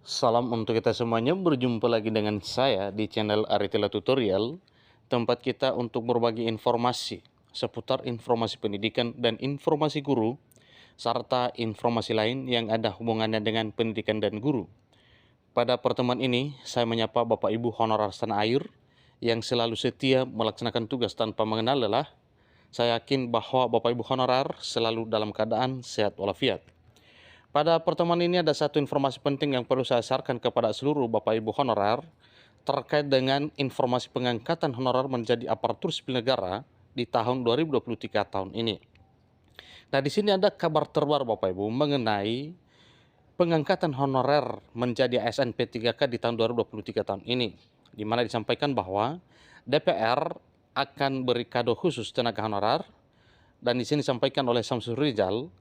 Salam untuk kita semuanya, berjumpa lagi dengan saya di channel Aritila Tutorial, tempat kita untuk berbagi informasi seputar informasi pendidikan dan informasi guru, serta informasi lain yang ada hubungannya dengan pendidikan dan guru. Pada pertemuan ini, saya menyapa Bapak Ibu honorer tanah air yang selalu setia melaksanakan tugas tanpa mengenal lelah. Saya yakin bahwa Bapak Ibu honorer selalu dalam keadaan sehat walafiat. Pada pertemuan ini ada satu informasi penting yang perlu saya sarankan kepada seluruh Bapak Ibu honorer terkait dengan informasi pengangkatan honorer menjadi aparatur sipil negara di tahun 2023 tahun ini. Nah, di sini ada kabar terbaru Bapak Ibu mengenai pengangkatan honorer menjadi ASN P3K di tahun 2023 tahun ini, di mana disampaikan bahwa DPR akan beri kado khusus tenaga honorer, dan di sini disampaikan oleh Samsul Rizal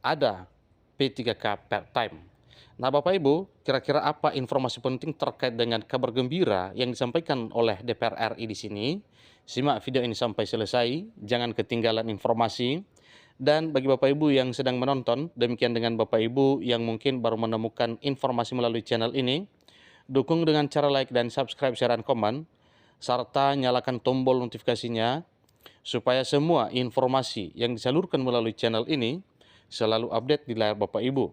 ada P3K part time. Nah, Bapak Ibu, kira-kira apa informasi penting terkait dengan kabar gembira yang disampaikan oleh DPR RI di sini? Simak video ini sampai selesai, jangan ketinggalan informasi. Dan bagi Bapak Ibu yang sedang menonton, demikian dengan Bapak Ibu yang mungkin baru menemukan informasi melalui channel ini, dukung dengan cara like dan subscribe, share, dan komen, serta nyalakan tombol notifikasinya supaya semua informasi yang disalurkan melalui channel ini selalu update di layar Bapak Ibu.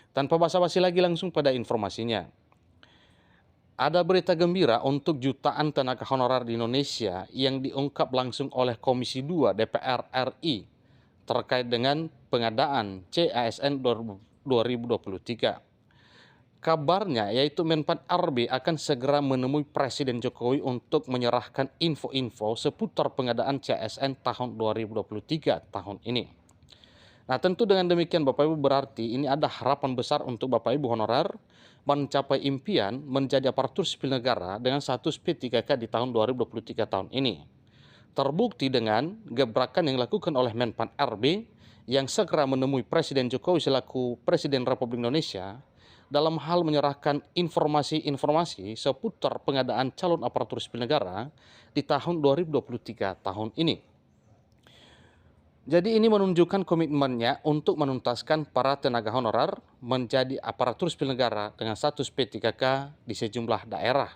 Tanpa basa-basi lagi, langsung pada informasinya. Ada berita gembira untuk jutaan tenaga honorer di Indonesia yang diungkap langsung oleh Komisi 2 DPR RI terkait dengan pengadaan CASN 2023. Kabarnya yaitu Menpan RB akan segera menemui Presiden Jokowi untuk menyerahkan info-info seputar pengadaan CASN tahun 2023 tahun ini. Nah, tentu dengan demikian Bapak Ibu berarti ini ada harapan besar untuk Bapak Ibu honorer mencapai impian menjadi aparatur sipil negara dengan status P3K di tahun 2023 tahun ini. Terbukti dengan gebrakan yang dilakukan oleh Menpan RB yang segera menemui Presiden Jokowi selaku Presiden Republik Indonesia dalam hal menyerahkan informasi-informasi seputar pengadaan calon aparatur sipil negara di tahun 2023 tahun ini. Jadi ini menunjukkan komitmennya untuk menuntaskan para tenaga honorer menjadi aparatur sipil negara dengan status P3K di sejumlah daerah.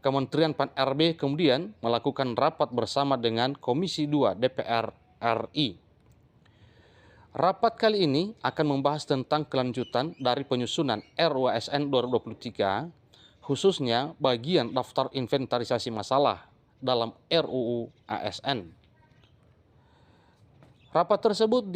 Kementerian Pan RB kemudian melakukan rapat bersama dengan Komisi 2 DPR RI. Rapat kali ini akan membahas tentang kelanjutan dari penyusunan RUASN 2023, khususnya bagian daftar inventarisasi masalah dalam RUU ASN. Rapat tersebut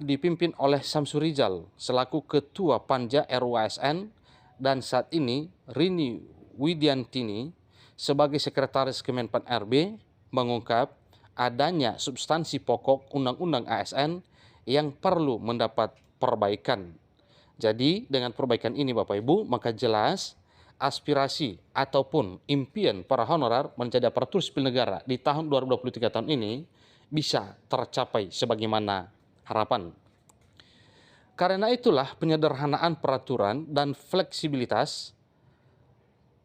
dipimpin oleh Samsul Rizal selaku Ketua Panja RUASN dan saat ini Rini Widiantini sebagai Sekretaris Kemenpan RB mengungkap adanya substansi pokok Undang-Undang ASN yang perlu mendapat perbaikan. Jadi dengan perbaikan ini Bapak Ibu, maka jelas aspirasi ataupun impian para honorer menjadi aparatur sipil negara di tahun 2023 tahun ini bisa tercapai sebagaimana harapan. Karena itulah penyederhanaan peraturan dan fleksibilitas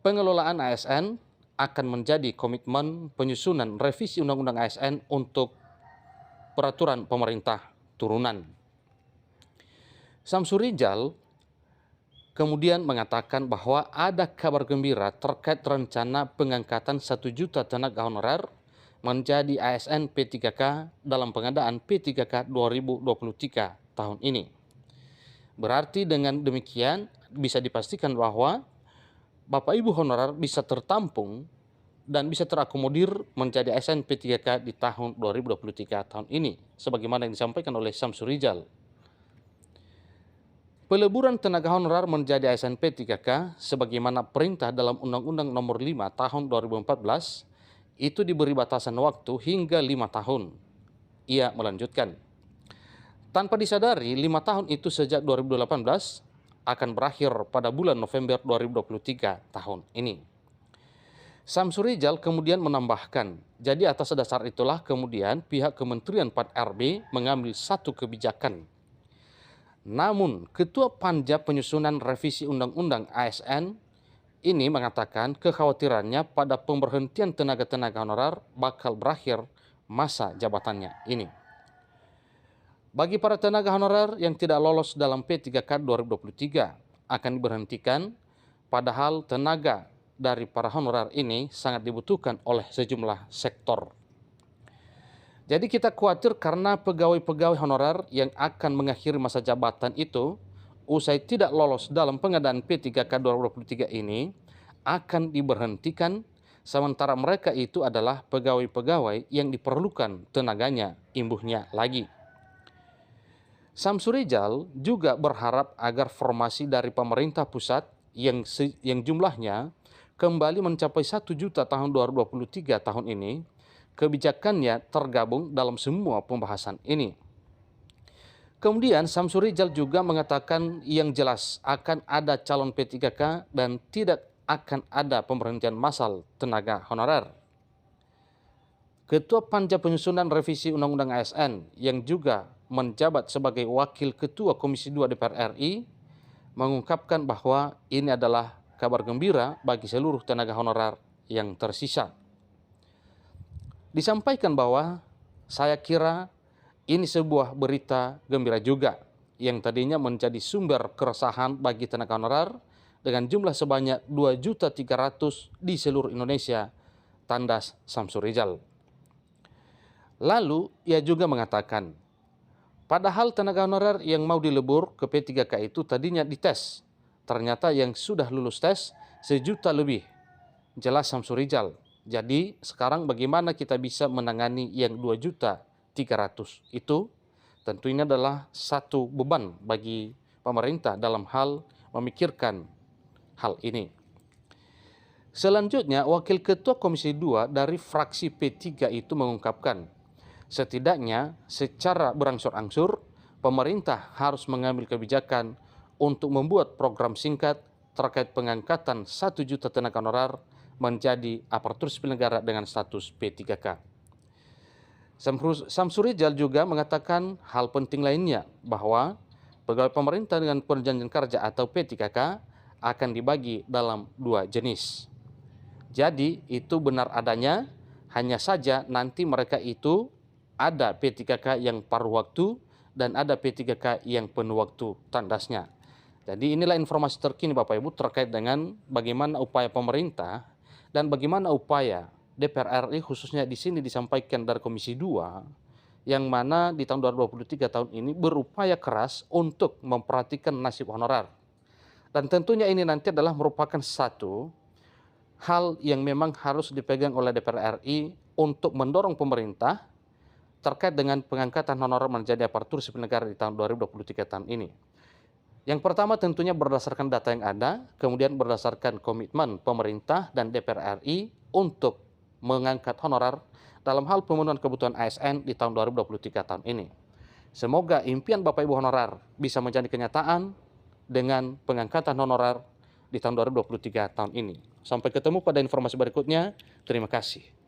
pengelolaan ASN akan menjadi komitmen penyusunan revisi Undang-Undang ASN untuk peraturan pemerintah turunan. Samsul Rizal kemudian mengatakan bahwa ada kabar gembira terkait rencana pengangkatan 1 juta tenaga honorer menjadi ASN P3K dalam pengadaan P3K 2023 tahun ini. Berarti dengan demikian bisa dipastikan bahwa Bapak Ibu honorer bisa tertampung dan bisa terakomodir menjadi ASN P3K di tahun 2023 tahun ini, sebagaimana yang disampaikan oleh Samsul Rizal. Peleburan tenaga honorer menjadi ASN P3K sebagaimana perintah dalam Undang-Undang Nomor 5 Tahun 2014 itu diberi batasan waktu hingga 5 tahun. Ia melanjutkan, tanpa disadari 5 tahun itu sejak 2018 akan berakhir pada bulan November 2023 tahun ini. Samsul Rizal kemudian menambahkan, jadi atas dasar itulah kemudian pihak Kementerian Pan RB mengambil satu kebijakan. Namun, Ketua Panja Penyusunan Revisi Undang-Undang ASN ini mengatakan kekhawatirannya pada pemberhentian tenaga-tenaga honorer bakal berakhir masa jabatannya ini. Bagi para tenaga honorer yang tidak lolos dalam P3K 2023 akan diberhentikan, padahal tenaga dari para honorer ini sangat dibutuhkan oleh sejumlah sektor. Jadi kita khawatir karena pegawai-pegawai honorer yang akan mengakhiri masa jabatan itu usai tidak lolos dalam pengadaan P3K 2023 ini akan diberhentikan, sementara mereka itu adalah pegawai-pegawai yang diperlukan tenaganya imbuhnya lagi. Samsurijal juga berharap agar formasi dari pemerintah pusat yang jumlahnya kembali mencapai 1 juta tahun 2023 tahun ini, kebijakannya tergabung dalam semua pembahasan ini. Kemudian Samsurijal juga mengatakan yang jelas akan ada calon P3K dan tidak akan ada pemberhentian massal tenaga honorer. Ketua Panja Penyusunan Revisi Undang-Undang ASN yang juga menjabat sebagai Wakil Ketua Komisi 2 DPR RI mengungkapkan bahwa ini adalah kabar gembira bagi seluruh tenaga honorer yang tersisa. Disampaikan bahwa saya kira ini sebuah berita gembira juga yang tadinya menjadi sumber keresahan bagi tenaga honorer dengan jumlah sebanyak 2.300.000 di seluruh Indonesia, tandas Samsurijal. Lalu ia juga mengatakan, padahal tenaga honorer yang mau dilebur ke P3K itu tadinya dites. Ternyata yang sudah lulus tes 1 juta lebih. Jelas Samsurijal. Jadi sekarang bagaimana kita bisa menangani yang 2.300.000 itu? Tentu ini adalah satu beban bagi pemerintah dalam hal memikirkan hal ini. Selanjutnya, Wakil Ketua Komisi 2 dari fraksi P3 itu mengungkapkan, setidaknya secara berangsur-angsur, pemerintah harus mengambil kebijakan untuk membuat program singkat terkait pengangkatan 1 juta tenaga honorer menjadi aparatur sipil negara dengan status P3K. Samsurijal juga mengatakan hal penting lainnya, bahwa pegawai pemerintah dengan perjanjian kerja atau P3K akan dibagi dalam 2 jenis. Jadi itu benar adanya, hanya saja nanti mereka itu ada P3K yang paruh waktu dan ada P3K yang penuh waktu tandasnya. Jadi inilah informasi terkini Bapak Ibu terkait dengan bagaimana upaya pemerintah dan bagaimana upaya DPR RI khususnya di sini disampaikan dari Komisi 2 yang mana di tahun 2023 tahun ini berupaya keras untuk memperhatikan nasib honorer. Dan tentunya ini nanti adalah merupakan satu hal yang memang harus dipegang oleh DPR RI untuk mendorong pemerintah terkait dengan pengangkatan honorer menjadi aparatur sipil negara di tahun 2023 tahun ini. Yang pertama tentunya berdasarkan data yang ada, kemudian berdasarkan komitmen pemerintah dan DPR RI untuk mengangkat honorer dalam hal pemenuhan kebutuhan ASN di tahun 2023 tahun ini. Semoga impian Bapak Ibu honorer bisa menjadi kenyataan dengan pengangkatan honorer di tahun 2023 tahun ini. Sampai ketemu pada informasi berikutnya. Terima kasih.